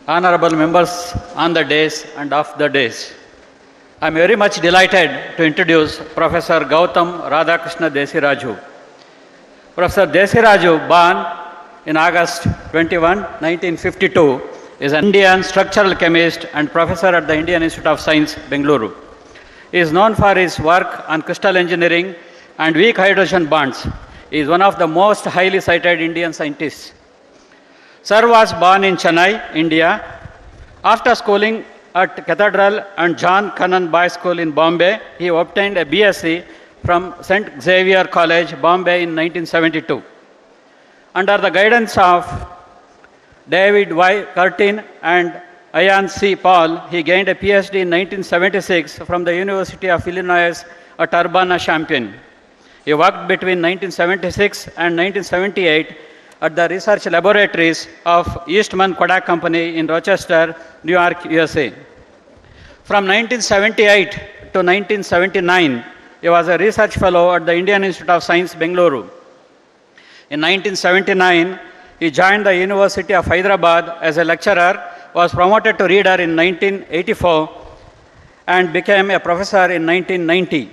honorable members on the days and off the days. I am very much delighted to introduce Professor Gautam Radhakrishna Desiraju. Professor Desiraju, born in August 21, 1952, is an Indian structural chemist and professor at the Indian Institute of Science, Bengaluru. He is known for his work on crystal engineering and weak hydrogen bonds. He is one of the most highly cited Indian scientists. Sir was born in Chennai, India. After schooling at Cathedral and John Connon Boys School in Bombay, he obtained a BSc from St. Xavier College, Bombay in 1972. Under the guidance of David Y. Curtin and Ian C. Paul, he gained a PhD in 1976 from the University of Illinois at Urbana-Champaign. He worked between 1976 and 1978 at the research laboratories of Eastman Kodak Company in Rochester, New York, USA. From 1978 to 1979, he was a research fellow at the Indian Institute of Science, Bengaluru. In 1979, he joined the University of Hyderabad as a lecturer, was promoted to reader in 1984, and became a professor in 1990.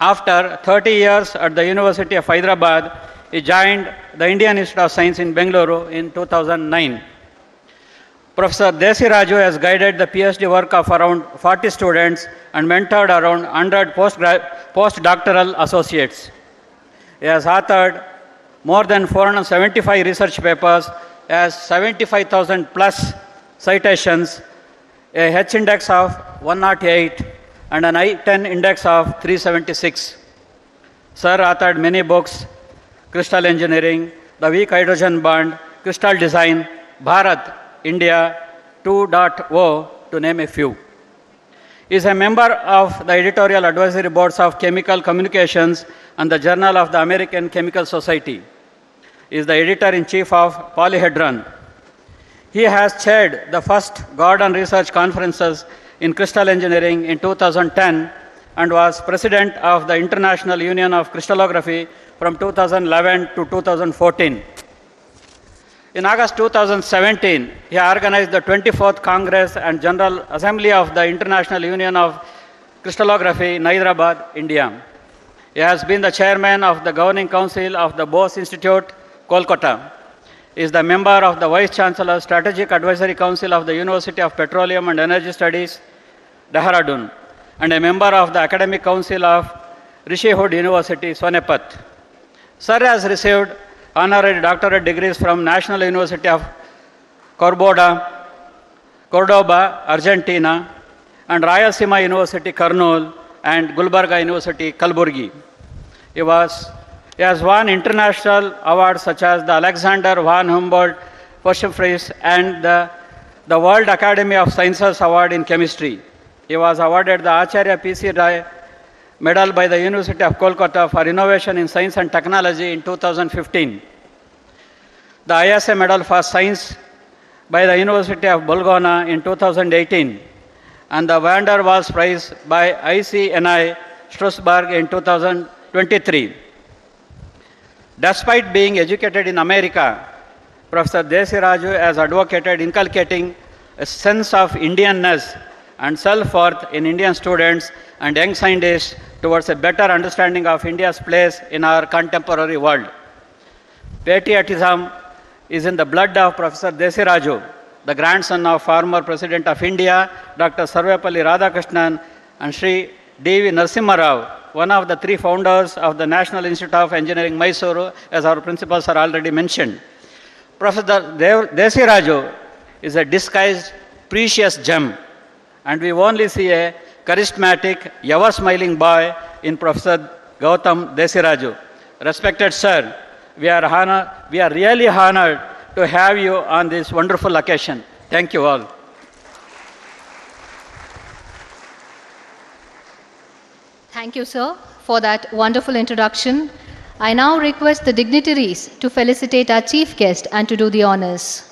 After 30 years at the University of Hyderabad, he joined the Indian Institute of Science in Bengaluru in 2009. Professor Desiraju has guided the PhD work of around 40 students and mentored around 100 postdoctoral associates. He has authored more than 475 research papers, has 75,000 plus citations, a H index of 108, and an I-10 index of 376. Sir authored many books: Crystal Engineering, The Weak Hydrogen Bond, Crystal Design, Bharat, India 2.0, to name a few. He is a member of the editorial advisory boards of Chemical Communications and the Journal of the American Chemical Society. He is the editor-in-chief of Polyhedron. He has chaired the first Gordon Research Conferences in Crystal Engineering in 2010 and was president of the International Union of Crystallography from 2011 to 2014. In August 2017, he organized the 24th Congress and General Assembly of the International Union of Crystallography in Hyderabad, India. He has been the chairman of the Governing Council of the Bose Institute, Kolkata. He is the member of the Vice Chancellor Strategic Advisory Council of the University of Petroleum and Energy Studies, Dehradun, and a member of the Academic Council of Rishi Hood University, Sonepat. Sir has received honorary doctorate degrees from National University of Cordoba, Argentina, and Rayalaseema University, Kurnool, and Gulbarga University, Kalburgi. He has won international awards such as the Alexander von Humboldt Porsche Prize and the World Academy of Sciences Award in Chemistry. He was awarded the Acharya P.C. Rai Medal by the University of Kolkata for Innovation in Science and Technology in 2015. The ISA Medal for Science by the University of Bologna in 2018, and the Van der Waals Prize by ICNI Strasbourg in 2023. Despite being educated in America, Professor Desiraju has advocated inculcating a sense of Indianness and self-worth in Indian students and young scientists towards a better understanding of India's place in our contemporary world. Patriotism is in the blood of Professor Desiraju, the grandson of former President of India, Dr. Sarvepalli Radhakrishnan, and Sri D.V. Narasimha Rao, one of the three founders of the National Institute of Engineering, Mysore, as our principals are already mentioned. Professor Desiraju is a disguised, precious gem, and we only see a charismatic, ever-smiling boy in Professor Gautam Desiraju. Respected sir, we are really honored to have you on this wonderful occasion. Thank you all. Thank you, sir, for that wonderful introduction. I now request the dignitaries to felicitate our chief guest and to do the honors.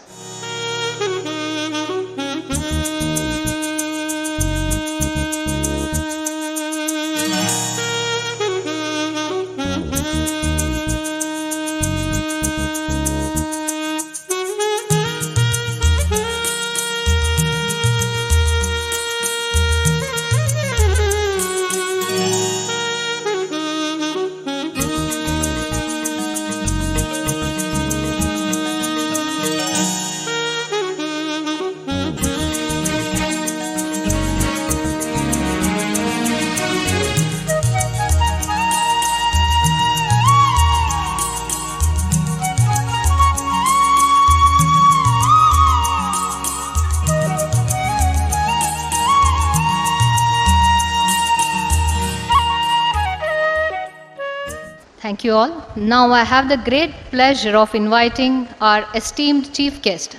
Thank you all. Now I have the great pleasure of inviting our esteemed chief guest.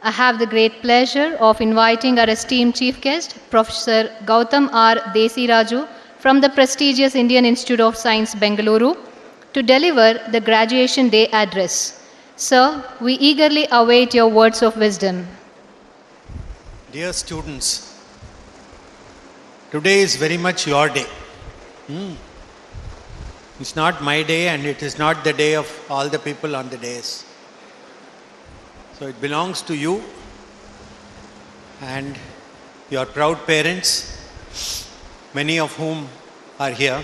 I have the great pleasure of inviting our esteemed chief guest, Professor Gautam R. Desiraju from the prestigious Indian Institute of Science, Bengaluru, to deliver the graduation day address. Sir, we eagerly await your words of wisdom. Dear students, today is very much your day. It's not my day and it is not the day of all the people on the days. So it belongs to you and your proud parents, many of whom are here.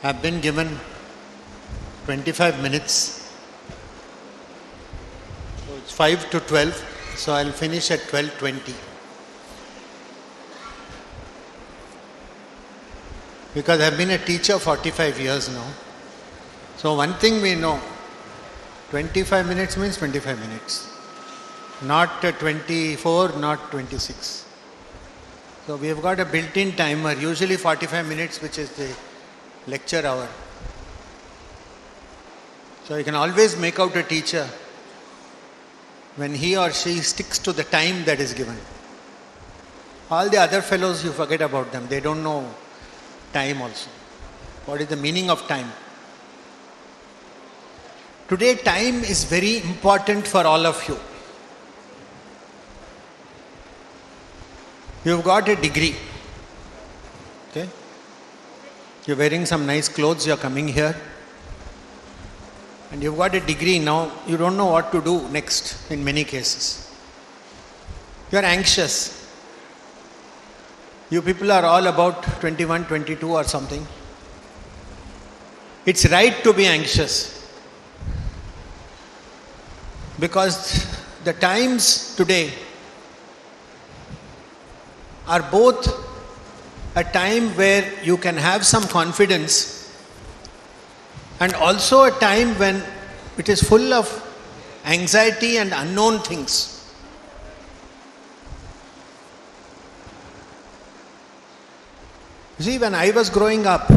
I've been given 25 minutes. So it's 5 to 12, so I'll finish at 12:20. Because I've been a teacher 45 years now. So one thing we know, 25 minutes means 25 minutes. Not 24, not 26. So we have got a built-in timer, usually 45 minutes, which is the lecture hour. So you can always make out a teacher when he or she sticks to the time that is given. All the other fellows, you forget about them. They don't know time also. What is the meaning of time? Today, time is very important for all of you. You've got a degree. Okay? You're wearing some nice clothes, you're coming here. And you've got a degree now, you don't know what to do next in many cases. You're anxious. You people are all about 21, 22 or something. It's right to be anxious. Because the times today are both a time where you can have some confidence and also a time when it is full of anxiety and unknown things. You see, when I was growing up,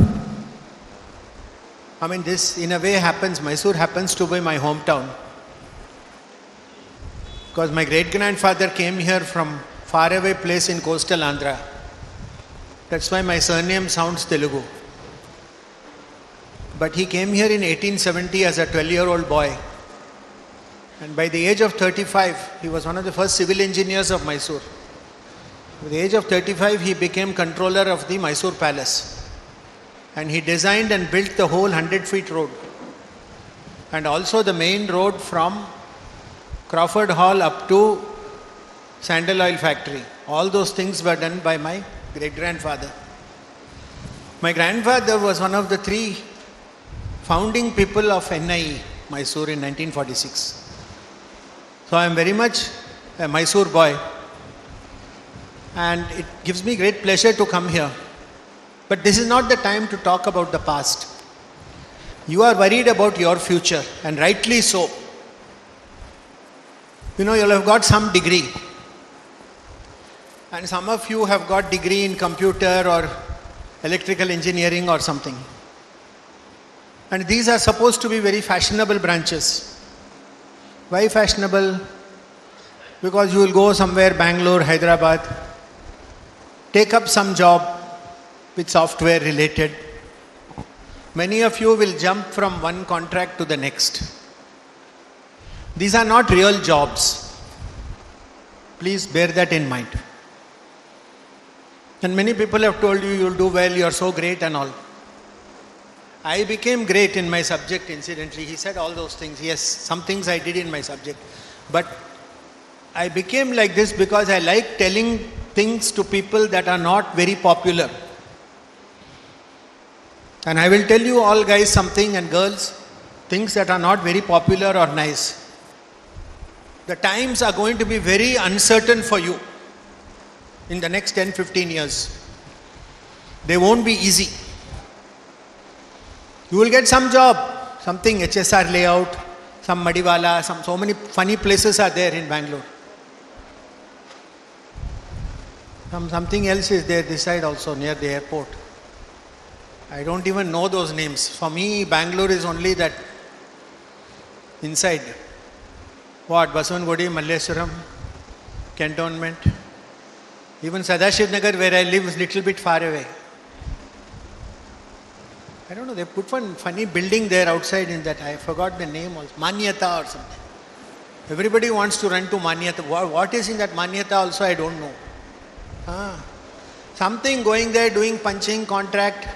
this in a way happens, Mysore happens to be my hometown. Because my great-grandfather came here from faraway place in coastal Andhra. That's why my surname sounds Telugu. But he came here in 1870 as a 12-year-old boy. And by the age of 35, he was one of the first civil engineers of Mysore. At the age of 35, he became controller of the Mysore Palace. And he designed and built the whole 100-feet road. And also the main road from Crawford Hall up to Sandal Oil Factory. All those things were done by my great-grandfather. My grandfather was one of the 3 founding people of NIE, Mysore, in 1946. So I am very much a Mysore boy. And it gives me great pleasure to come here. But this is not the time to talk about the past. You are worried about your future, and rightly so. You'll have got some degree. And some of you have got degree in computer or electrical engineering or something. And these are supposed to be very fashionable branches. Why fashionable? Because you will go somewhere, Bangalore, Hyderabad, take up some job with software related. Many of you will jump from one contract to the next. These are not real jobs. Please bear that in mind. And many people have told you, you'll do well, you're so great and all. I became great in my subject, incidentally. He said all those things. Yes, some things I did in my subject. But I became like this because I like telling things to people that are not very popular. And I will tell you all guys something, and girls, things that are not very popular or nice. The times are going to be very uncertain for you. in the next 10-15 years. They won't be easy. You will get some job, something HSR layout, some Madiwala, so many funny places are there in Bangalore. Something else is there this side also near the airport. I don't even know those names. For me, Bangalore is only that inside. What? Basavangudi, Malleswaram, Cantonment. Even Sadashiv Nagar, where I live, is a little bit far away. I don't know, they put one funny building there outside in that, I forgot the name also, Manyata or something. Everybody wants to run to Manyata. What is in that Manyata also, I don't know. Something going there, doing punching, contract.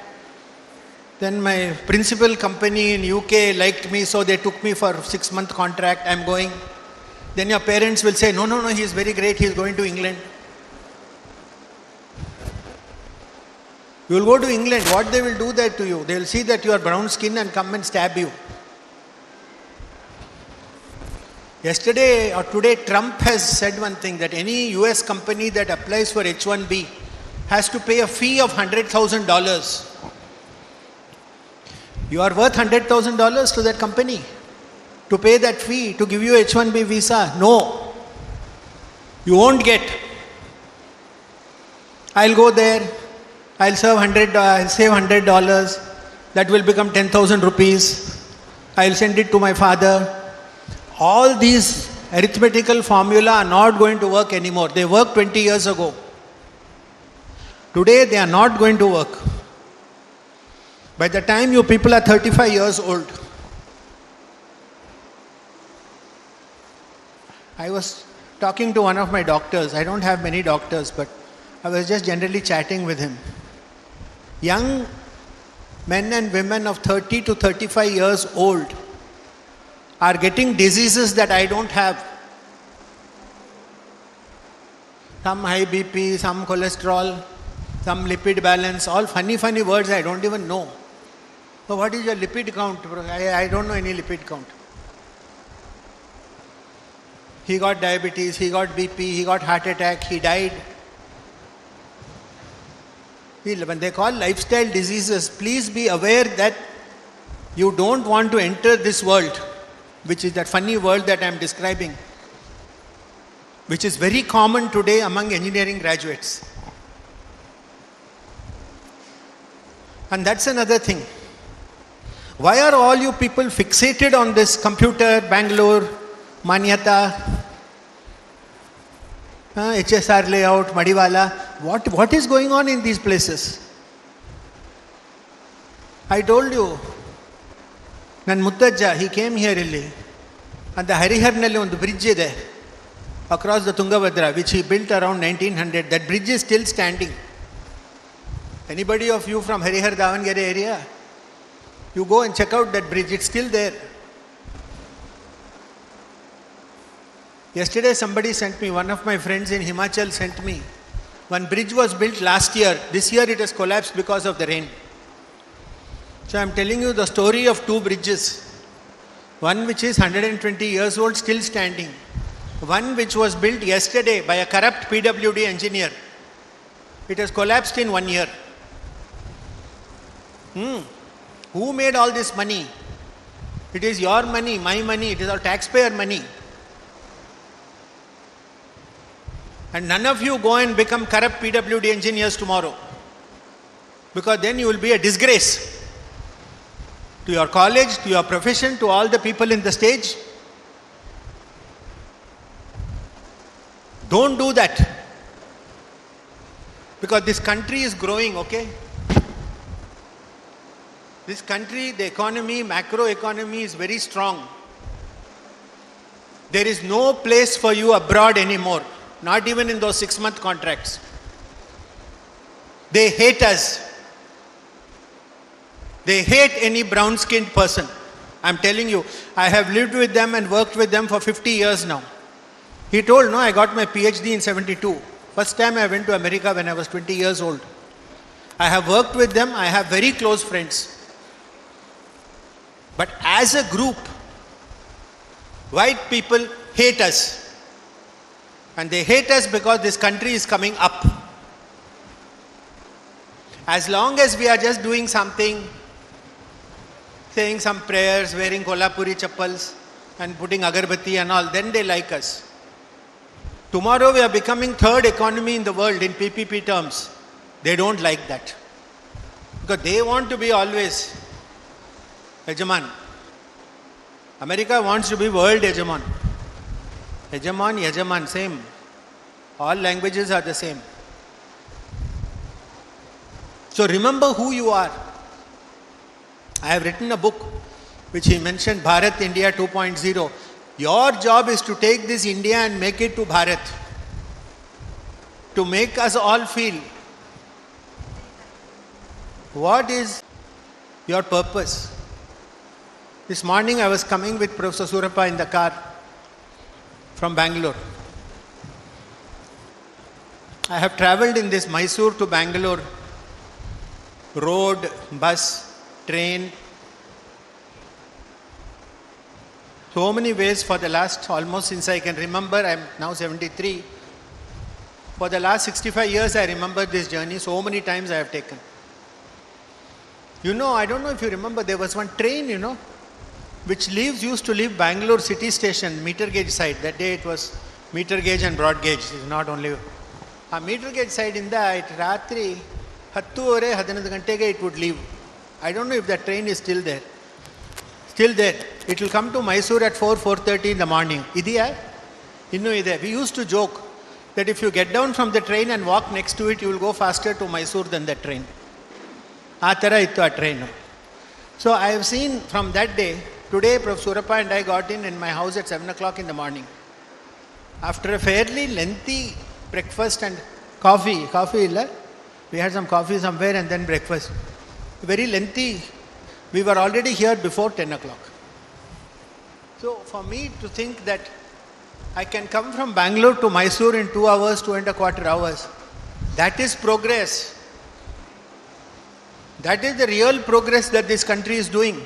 Then my principal company in UK liked me, so they took me for 6-month contract, I'm going. Then your parents will say, no, he is very great, he is going to England. You will go to England, what they will do there to you? They will see that you are brown skin and come and stab you. Yesterday or today, Trump has said one thing, that any US company that applies for H-1B has to pay a fee of $100,000. You are worth $100,000 to that company to pay that fee, to give you H-1B visa. No, you won't get. I'll go there, I'll save $100, that will become 10,000 rupees. I'll send it to my father. All these arithmetical formula are not going to work anymore. They worked 20 years ago. Today they are not going to work. By the time you people are 35 years old, I was talking to one of my doctors. I don't have many doctors, but I was just generally chatting with him. Young men and women of 30 to 35 years old are getting diseases that I don't have. Some high BP, some cholesterol, some lipid balance, all funny words I don't even know. So what is your lipid count? I don't know any lipid count. He got diabetes, he got BP, he got heart attack, he died. When they call lifestyle diseases, please be aware that you don't want to enter this world, which is that funny world that I am describing, which is very common today among engineering graduates. And that's another thing. Why are all you people fixated on this computer, Bangalore, Manyata, HSR layout, Madiwala? What is going on in these places? I told you, Nan Muttajja, he came here really, and the Hariharnalli on the bridge there, across the Tungabhadra, which he built around 1900. That bridge is still standing. Anybody of you from Harihar Davangere area? You go and check out that bridge, it's still there. Yesterday somebody sent me, one of my friends in Himachal sent me, one bridge was built last year. This year it has collapsed because of the rain. So I am telling you the story of two bridges. One which is 120 years old, still standing. One which was built yesterday by a corrupt PWD engineer. It has collapsed in 1 year. Who made all this money? It is your money, my money, it is our taxpayer money. And none of you go and become corrupt PWD engineers tomorrow. Because then you will be a disgrace to your college, to your profession, to all the people in the stage. Don't do that. Because this country is growing, okay? This country, the economy, macro economy is very strong. There is no place for you abroad anymore. Not even in those 6-month contracts. They hate us. They hate any brown-skinned person. I'm telling you, I have lived with them and worked with them for 50 years now. He told, no, I got my PhD in 72. First time I went to America when I was 20 years old. I have worked with them, I have very close friends. But as a group, white people hate us. And they hate us because this country is coming up. As long as we are just doing something, saying some prayers, wearing kolhapuri chappals and putting agarbatti and all, then they like us. Tomorrow we are becoming third economy in the world in PPP terms. They don't like that. Because they want to be always Hegeman. America wants to be world Hegeman. Hegeman, same. All languages are the same. So remember who you are. I have written a book which he mentioned, Bharat India 2.0. Your job is to take this India and make it to Bharat. To make us all feel what is your purpose. This morning I was coming with Professor Surappa in the car from Bangalore. I have travelled in this Mysore to Bangalore road, bus, train, so many ways for the last, almost since I can remember, I am now 73. For the last 65 years I remember this journey, so many times I have taken. You know, I don't know if you remember, there was one train, which used to leave Bangalore city station, meter gauge side. That day it was meter gauge and broad gauge, it's not only. Meter gauge side in the Ratri, 10:11 gantege it would leave. I don't know if that train is still there. Still there. It will come to Mysore at 4:30 in the morning. Idiya? Innu ide. We used to joke that if you get down from the train and walk next to it, you will go faster to Mysore than that train. Tara ittu a train. So I have seen from that day, today Professor Surappa and I got in my house at 7 o'clock in the morning. After a fairly lengthy breakfast and coffee illa? We had some coffee somewhere and then breakfast. Very lengthy. We were already here before 10 o'clock. So for me to think that I can come from Bangalore to Mysore in 2 hours, 2.25 hours, that is progress. That is the real progress that this country is doing.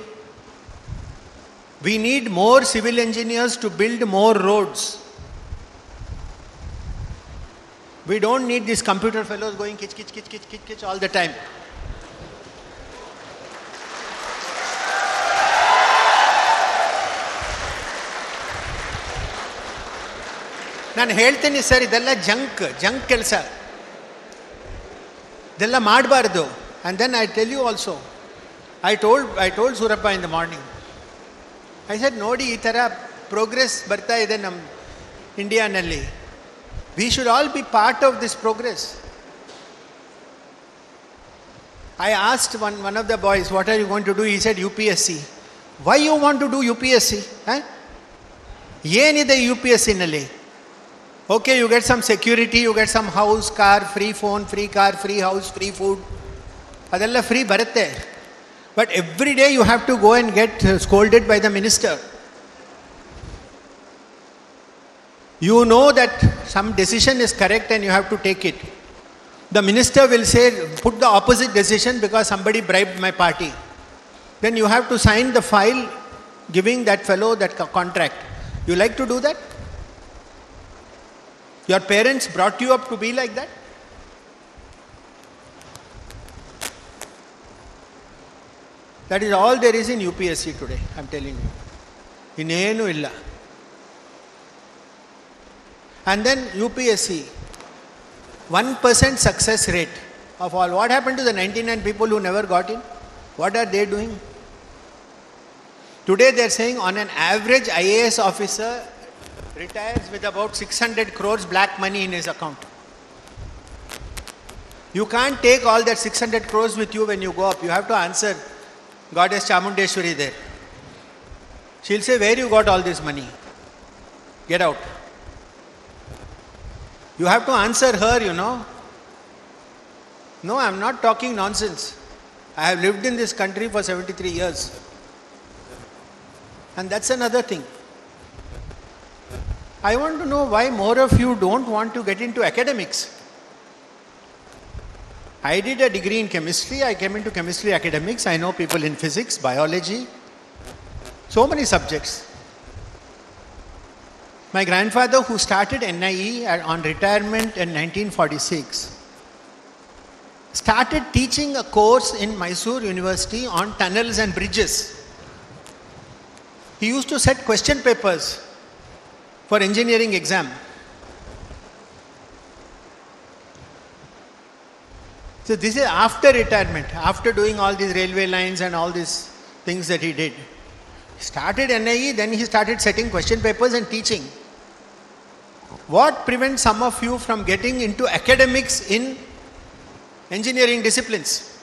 We need more civil engineers to build more roads. We don't need these computer fellows going kitch all the time. ನಾನು ಹೇಳ್ತೀನಿ sir, ಇದೆಲ್ಲ junk ಕೆಲಸ, ಇದೆಲ್ಲ ಮಾಡಬಾರ್ದು. And then I tell you also, I told Surappa in the morning, I said, ನೋಡಿ ಈ ಥರ progress ಬರ್ತಾ ಇದೆ ನಮ್ಮ ಇಂಡಿಯಾನಲ್ಲಿ. We should all be part of this progress. I asked one of the boys, what are you going to do? He said, UPSC. Why you want to do UPSC? ಏನಿದೆ UPSC ನಲ್ಲಿ? Okay, you get some security, you get some house, car, free phone, free car, free house, free food. ಅದೆಲ್ಲ free ಬರುತ್ತೆ. But every day you have to go and get scolded by the minister. You know that some decision is correct and you have to take it. The minister will say, put the opposite decision because somebody bribed my party. Then you have to sign the file giving that fellow that contract. You like to do that? Your parents brought you up to be like that? That is all there is in UPSC today, I am telling you. Innenu illa. And then UPSC, 1% success rate of all. What happened to the 99 people who never got in? What are they doing? Today they are saying on an average IAS officer retires with about 600 crores black money in his account. You can't take all that 600 crores with you when you go up. You have to answer Goddess Chamundeshwari there. She'll say, where you got all this money? Get out. You have to answer her, No, I'm not talking nonsense. I have lived in this country for 73 years. And that's another thing. I want to know why more of you don't want to get into academics. I did a degree in chemistry. I came into chemistry academics. I know people in physics, biology, so many subjects. My grandfather, who started NIE on retirement in 1946, started teaching a course in Mysore University on tunnels and bridges. He used to set question papers for engineering exam. So this is after retirement, after doing all these railway lines and all these things that he did. He started NIE, then he started setting question papers and teaching. What prevents some of you from getting into academics in engineering disciplines?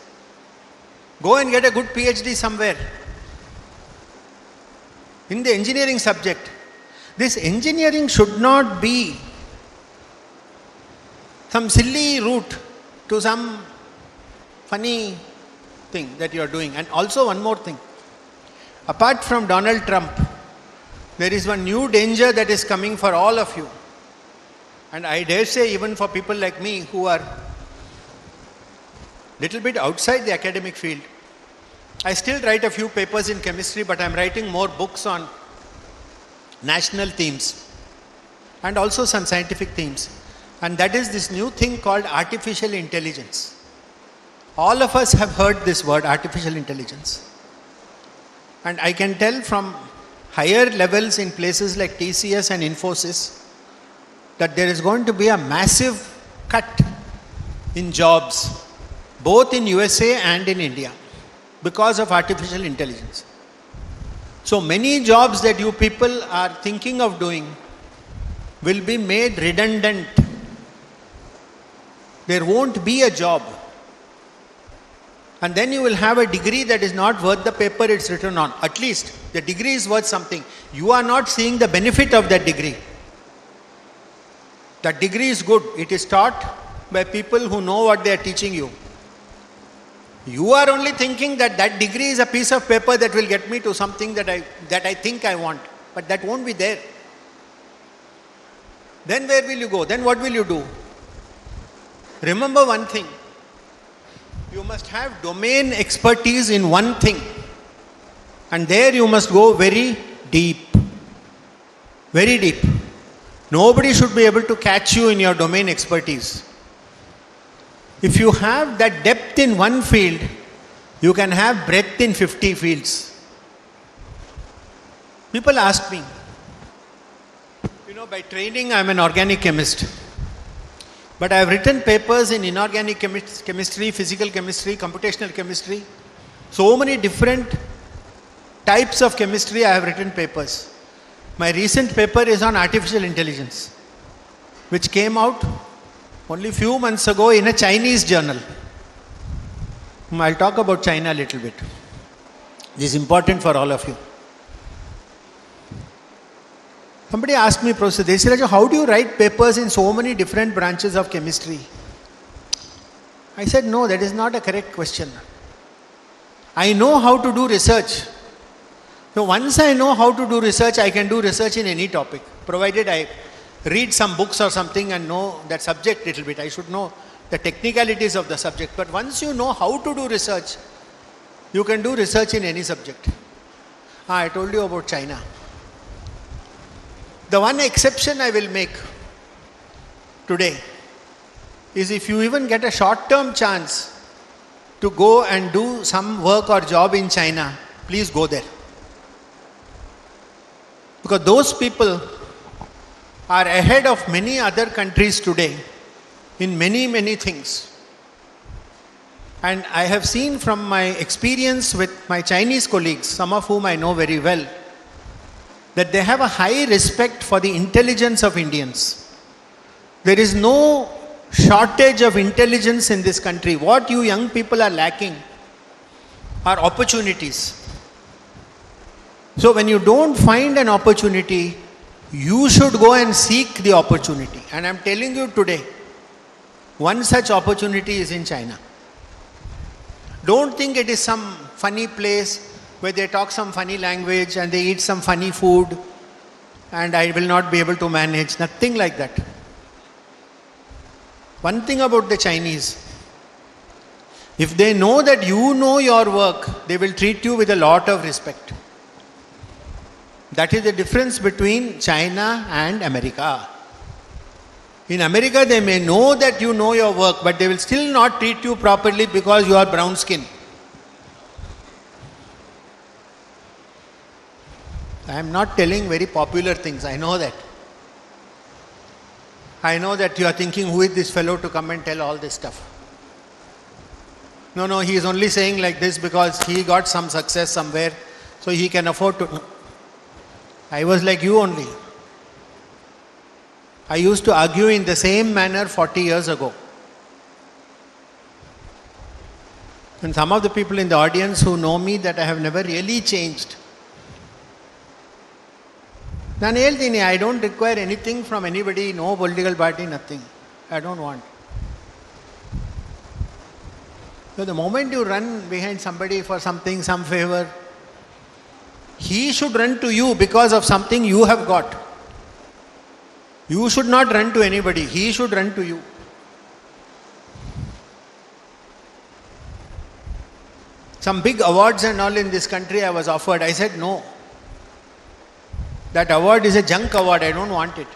Go and get a good PhD somewhere in the engineering subject. This engineering should not be some silly route to some funny thing that you are doing. And also one more thing. Apart from Donald Trump, there is one new danger that is coming for all of you. And I dare say even for people like me who are little bit outside the academic field. I still write a few papers in chemistry, but I'm writing more books on national themes and also some scientific themes. And that is this new thing called artificial intelligence. All of us have heard this word, artificial intelligence. And I can tell from higher levels in places like TCS and Infosys that there is going to be a massive cut in jobs, both in USA and in India, because of artificial intelligence. So many jobs that you people are thinking of doing will be made redundant. There won't be a job. And then you will have a degree that is not worth the paper it's written on. At least the degree is worth something. You are not seeing the benefit of that degree. That degree is good. It is taught by people who know what they are teaching you. You are only thinking that that degree is a piece of paper that will get me to something that I think I want. But that won't be there. Then where will you go? Then what will you do? Remember one thing. You must have domain expertise in one thing. And there you must go very deep. Very deep. Nobody should be able to catch you in your domain expertise. If you have that depth in one field, you can have breadth in 50 fields. People ask me, by training I am an organic chemist. But I have written papers in inorganic chemistry, physical chemistry, computational chemistry. So many different types of chemistry I have written papers. My recent paper is on artificial intelligence, which came out only few months ago in a Chinese journal. I'll talk about China a little bit. This is important for all of you. Somebody asked me, Professor Desiraju, how do you write papers in so many different branches of chemistry? I said, no, that is not a correct question. I know how to do research. So once I know how to do research, I can do research in any topic, provided I read some books or something and know that subject a little bit. I should know the technicalities of the subject. But once you know how to do research, you can do research in any subject. I told you about China. The one exception I will make today is if you even get a short-term chance to go and do some work or job in China, please go there. Because those people are ahead of many other countries today in many, many things. And I have seen from my experience with my Chinese colleagues, some of whom I know very well, that they have a high respect for the intelligence of Indians. There is no shortage of intelligence in this country. What you young people are lacking are opportunities. So when you don't find an opportunity, you should go and seek the opportunity. And I'm telling you today, one such opportunity is in China. Don't think it is some funny place where they talk some funny language and they eat some funny food and I will not be able to manage. Nothing like that. One thing about the Chinese, if they know that you know your work, they will treat you with a lot of respect. That is the difference between China and America. In America, they may know that you know your work, but they will still not treat you properly because you are brown skin. I am not telling very popular things, I know that. I know that you are thinking, who is this fellow to come and tell all this stuff? No, he is only saying like this because he got some success somewhere, so he can afford to. I was like you only. I used to argue in the same manner 40 years ago. And some of the people in the audience who know me that I have never really changed. I don't require anything from anybody, no political party, nothing. I don't want. So the moment you run behind somebody for something, some favor, he should run to you because of something you have got. You should not run to anybody, he should run to you. Some big awards and all in this country I was offered. I said no. That award is a junk award, I don't want it.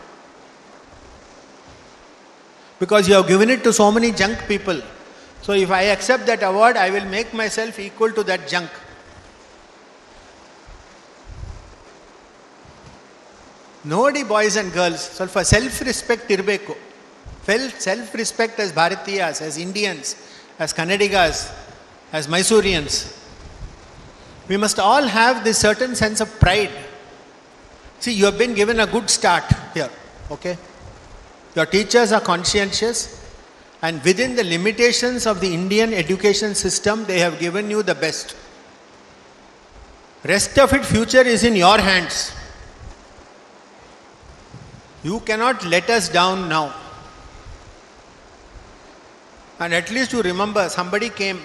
Because you have given it to so many junk people. So if I accept that award, I will make myself equal to that junk. Nobody, boys and girls, ಸ್ವಲ್ಪ self-respect ಇರಬೇಕು. Self-respect as Bharatiyas, as Indians, as Kannadigas, as Mysoreans. We must all have this certain sense of pride. See, you have been given a good start here, okay? Your teachers are conscientious, and within the limitations of the Indian education system, they have given you the best. Rest of it, future is in your hands. You cannot let us down now. And at least you remember, somebody came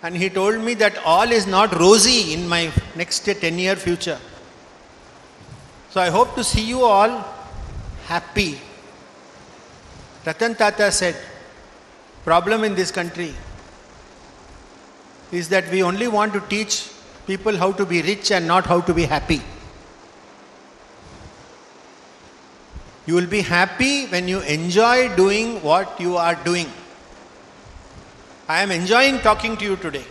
and he told me that all is not rosy in my next 10-year future. So I hope to see you all happy. Ratan Tata said, problem in this country is that we only want to teach people how to be rich and not how to be happy. You will be happy when you enjoy doing what you are doing. I am enjoying talking to you today.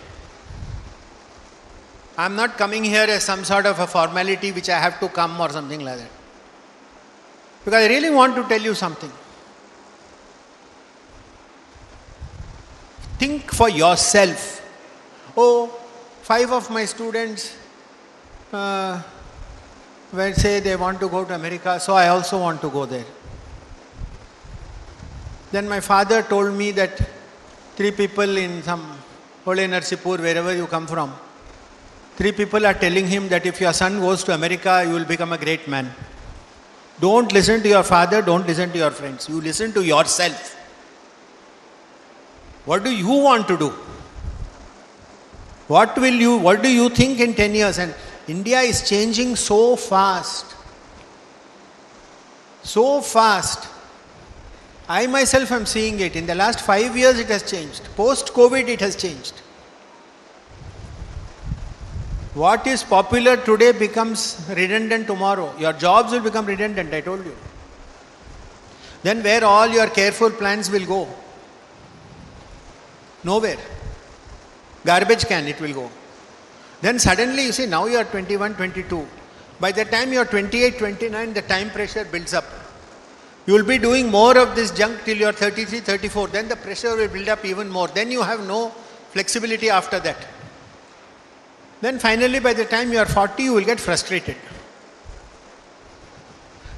I am not coming here as some sort of a formality which I have to come or something like that. Because I really want to tell you something. Think for yourself. Oh, 5 of my students say they want to go to America, so I also want to go there. Then my father told me that 3 people in some Hole Narsipur, wherever you come from, 3 people are telling him that if your son goes to America, you will become a great man. Don't listen to your father, don't listen to your friends. You listen to yourself. What do you want to do? What do you think in 10 years? And India is changing so fast. So fast. I myself am seeing it. In the last 5 years it has changed. Post-COVID it has changed. What is popular today becomes redundant tomorrow. Your jobs will become redundant, I told you. Then where all your careful plans will go? Nowhere. Garbage can it will go. Then suddenly you see, now you are 21, 22. By the time you are 28, 29, the time pressure builds up. You will be doing more of this junk till you are 33, 34. Then the pressure will build up even more. Then you have no flexibility after that. Then finally by the time you are 40, you will get frustrated.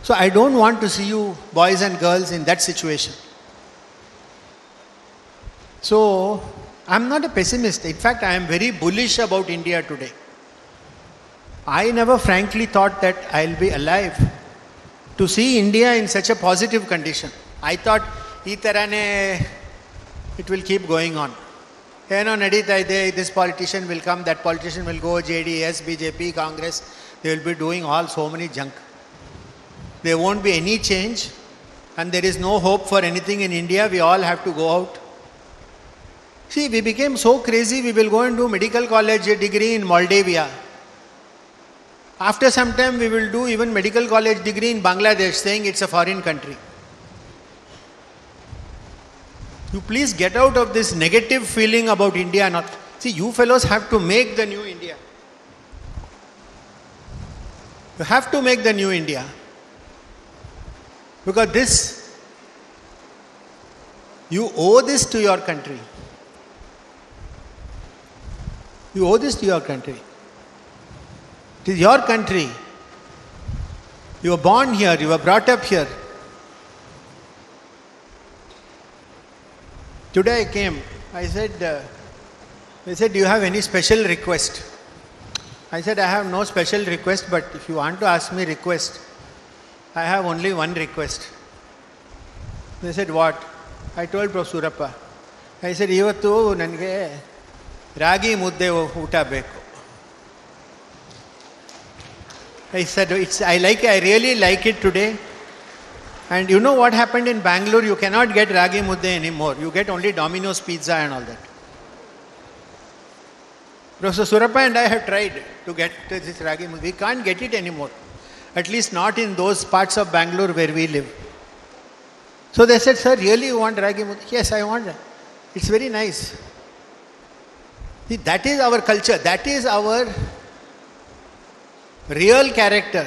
So I don't want to see you, boys and girls, in that situation. So I am not a pessimist. In fact, I am very bullish about India today. I never frankly thought that I will be alive to see India in such a positive condition. I thought, it will keep going on. This politician will come, that politician will go, JDS, BJP, Congress, they will be doing all so many junk. There won't be any change and there is no hope for anything in India. We all have to go out. See, we became so crazy, we will go and do medical college degree in Moldavia. After some time, we will do even medical college degree in Bangladesh, saying it's a foreign country. You please get out of this negative feeling about India. Not see, you fellows have to make the new India. You have to make the new India. Because this, you owe this to your country. You owe this to your country. It is your country. You were born here, you were brought up here. Today I came, I said, they said, do you have any special request? I said, I have no special request, but if you want to ask me request, I have only one request. They said, what? I told Professor Surappa. I said, ಇವತ್ತು ನನಗೆ ರಾಗಿ ಮುದ್ದೆ ಊಟ ಬೇಕು. I said, I really like it today. And you know what happened in Bangalore? You cannot get ragi mudde anymore. You get only Domino's pizza and all that. Professor Surappa and I have tried to get this ragi mudde. We can't get it anymore. At least not in those parts of Bangalore where we live. So they said, sir, really you want ragi mudde? Yes, I want it. It's very nice. See, that is our culture. That is our real character.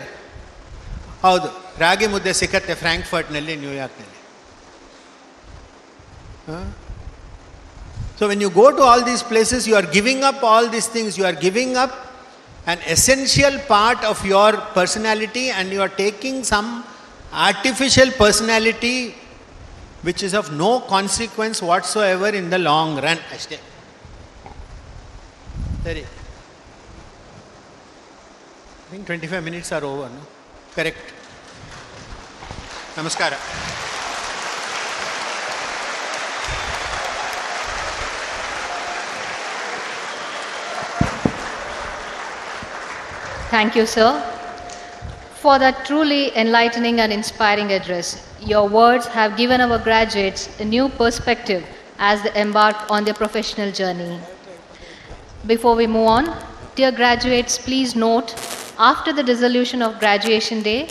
ಹೌದು, ರಾಗಿ ಮುದ್ದೆ ಸಿಕ್ಕತ್ತೆ ಫ್ರಾಂಕ್ಫರ್ಟ್ನಲ್ಲಿ, ನ್ಯೂಯಾರ್ಕ್ನಲ್ಲಿ. So when you go to all these places, you are giving up all these things. You are giving up an essential part of your personality and you are taking some artificial personality which is of no consequence whatsoever in the long run. ಅಷ್ಟೇ. ಸರಿ. I think 25 minutes are over, no? Correct. Namaskara. Thank you, sir, for that truly enlightening and inspiring address. Your words have given our graduates a new perspective as they embark on their professional journey. Before we move on, dear graduates, please note, after the dissolution of graduation day,